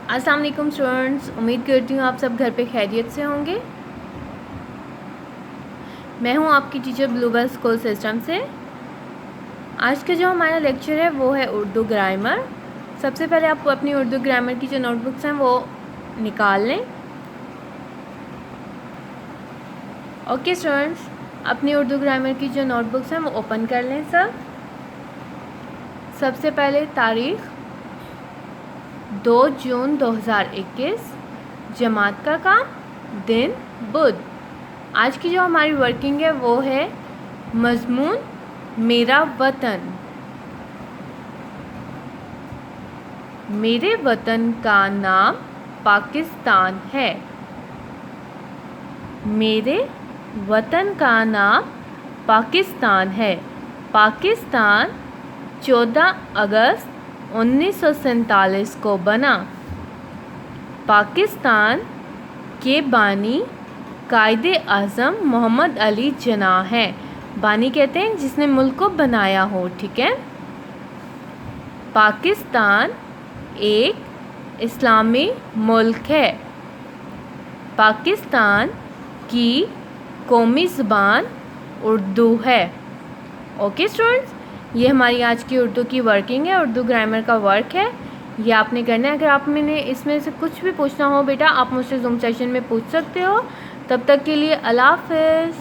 السلام علیکم اسٹوڈنٹس، امید کرتی ہوں آپ سب گھر پہ خیریت سے ہوں گے۔ میں ہوں آپ کی ٹیچر بلو بیل اسکول سسٹم سے۔ آج کا جو ہمارا لیکچر ہے وہ ہے اردو گرامر۔ سب سے پہلے آپ اپنی اردو گرامر کی جو نوٹ بکس ہیں وہ نکال لیں۔ اوکے اسٹوڈنٹس، اپنی اردو گرامر کی جو نوٹ بکس ہیں وہ اوپن کر لیں سب سے پہلے تاریخ 2 جون 2021، جماعت کا کام، دن بدھ۔ آج کی جو ہماری ورکنگ ہے وہ ہے مضمون میرا وطن۔ میرے وطن کا نام پاکستان ہے۔ میرے وطن کا نام پاکستان ہے۔ پاکستان 14 اگست 1947 کو بنا۔ پاکستان کے بانی قائد اعظم محمد علی جناح ہیں۔ بانی کہتے ہیں جس نے ملک کو بنایا ہو، ٹھیک ہے۔ پاکستان ایک اسلامی ملک ہے۔ پاکستان کی قومی زبان اردو ہے۔ اوکے اسٹوڈنٹس، یہ ہماری آج کی اردو کی ورکنگ ہے، اردو گرامر کا ورک ہے، یہ آپ نے کرنا ہے۔ اگر آپ نے اس میں سے کچھ بھی پوچھنا ہو بیٹا، آپ مجھ سے زوم سیشن میں پوچھ سکتے ہو۔ تب تک کے لیے اللہ حافظ۔